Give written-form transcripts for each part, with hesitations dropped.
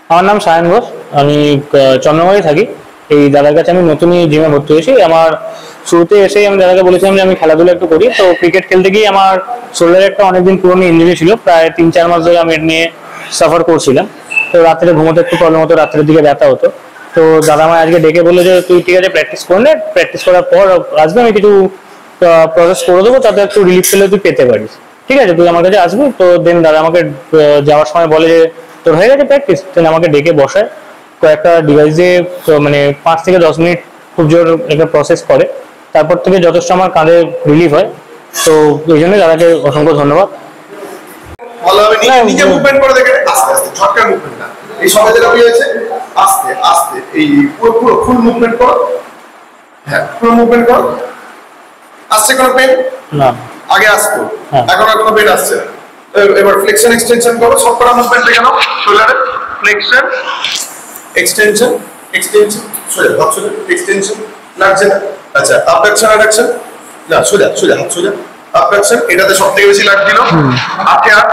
আমার নাম সায়ন ঘোষ। আমি চন্দ্রনগরে থাকি। এই দাদার কাছে আমি নতুনই জিমে ভর্তি হয়েছি। আমার শুরুতে এসেই আমি দাদাকে বলেছিলাম যে আমি খেলাধুলা একটু করি। তো ক্রিকেট খেলতে গিয়ে আমার শরীরের একটা অনেকদিন পুরনো ইঞ্জুরি ছিল, প্রায় 3-4 মাস ধরে আমি এটা নিয়ে সাফার করছিলাম। তো রাত্রে ঘুমোতে একটু প্রবলেম হতো, রাত্রের দিকে ব্যথা হতো। তো দাদা আমায় আজকে ডেকে বললো যে তুই ঠিক আছে প্র্যাকটিস করে নে, প্র্যাকটিস করার পর আসবে, আমি কিছু প্রসেস করে দেবো, তাতে একটু রিলিফ পেলে তুই পেতে পারিস। ঠিক আছে, তুই আমার কাছে আসবি। তো দেন দাদা আমাকে যাওয়ার সময় বলে যে তোর হয়ে গেছে প্র্যাকটিস। দেন আমাকে ডেকে বসায়, কয়েকটা ডিভাইস দিয়ে মানে 5 থেকে 10 মিনিট খুব জোর একটা প্রসেস করে। তারপর থেকে যথেষ্ট আমার কাঁধে রিলিফ হয়। তো এই জন্য দাদাকে অসংখ্য ধন্যবাদ। ভালোভাবে নিজে মুভমেন্ট করে দেখে আস্তে আস্তে ঝটকা মুভমেন্ট না, এই সবাই যেটা হয়েছে আস্তে আস্তে এই পুরো পুরো ফুল মুভমেন্ট করো। হ্যাঁ, পুরো মুভমেন্ট করো। আসছে কোনো পেন না, আগে আসতো, এখন আর কোনো পেন আসছে না। এবার ফ্লেক্সন এক্সটেনশন করো, সবকটা মুভমেন্ট দেখে নাও। শোল্ডারে ফ্লেক্সন এক্সটেনশন এক্সটেনশন, সোজা হাত সোজা, এক্সটেনশন লাগছে না। আচ্ছা, আপডাকশন অ্যাডাকশন, না সোজা সোজা হাত সোজা, আপডাকশন এটাতে সবথেকে বেশি লাগছিল। আছে আর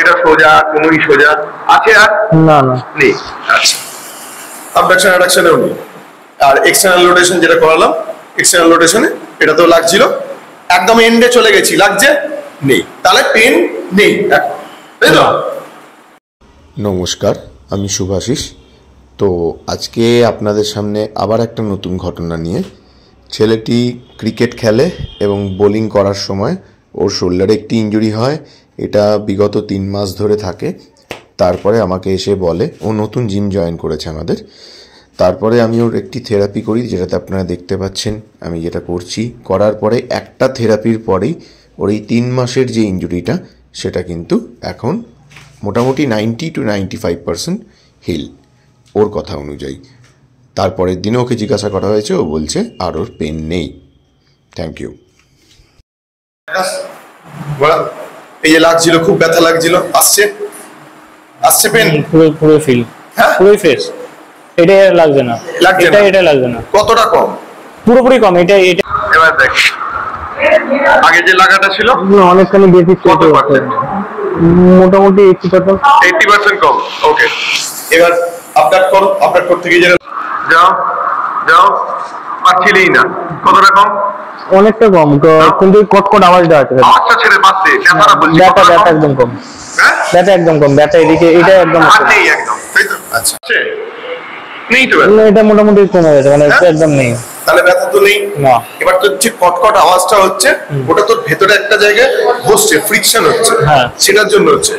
এটা সোজা, কোনোই সোজা আছে আর না না নেই। আচ্ছা, আপডাকশন অ্যাডাকশনেও নেই। আর এক্সটার্নাল রোটেশন যেটা করালাম, এক্সটার্নাল রোটেশনে এটাতেও লাগছিল। একদম এন্ডে চলে গেছি, লাগছে নেই, তাহলে পেন নেই এখন, তাই তো? নমস্কার, আমি শুভাশিস। তো আজকে আপনাদের সামনে আবার একটা নতুন ঘটনা নিয়ে। ছেলেটি ক্রিকেট খেলে এবং বোলিং করার সময় ওর শোল্ডারে একটি ইনজুরি হয়। এটা বিগত 3 মাস ধরে থাকে। তারপরে আমাকে এসে বলে, ও নতুন জিম জয়েন করেছে আমাদের। তারপরে আমি ওর একটি থেরাপি করি, যেটাতে আপনারা দেখতে পাচ্ছেন আমি যেটা করছি। করার পরে একটা থেরাপির পরেই ওর এই 3 মাসের যে ইনজুরিটা, সেটা কিন্তু এখন মোটামুটি 90 to 95% হিল ওর কথা অনুযায়ী। তারপরের দিনে ওকে জিজ্ঞাসা করা হয়েছে, ও বলছে আর ওর পেন নেই। Thank you. এই যে লাগছিল, খুব ব্যথা লাগছিল, আসছে আসছে পেন পুরো পুরো ফিল, হ্যাঁ পুরোই ফ্রেশ। এটা লাগছে না, লাগছে এটা না। এটা লাগছে না, কতটা কম? পুরোপুরি কম। এটা এটা এবার দেখ, আগে যে লাগাটা ছিল অনেকখানি বেশি কত পার্সেন্ট? মোটামুটি 80%। 80% কম। ওকে, এবার আপডেট করো। আপডেট করতে গিয়ে যেটা যাও যাও পাচ্ছিলেই না। কতটা কম? অনেকটা কম, কিন্তু কটকট আওয়াজটা আছে। আচ্ছা, ছেড়ে বাদ দে, ব্যথাটা বলছি। ব্যথা ব্যথা একদম কম, হ্যাঁ ব্যথা একদম কম। ব্যথা এদিকে এটা একদম আর নেই একদম, তাই তো? আচ্ছা, নেই তো ব্যথা? এটা মোটামুটি কমে গেছে, মানে একদম নেই। তাহলে ব্যথা তো নেই না। এবার তোর যে কটকট আওয়াজটা হচ্ছে, ওটা তোর ভেতরে একটা জায়গায় বসছে, ফ্রিকশন হচ্ছে, হ্যাঁ। সেটার জন্য হচ্ছে।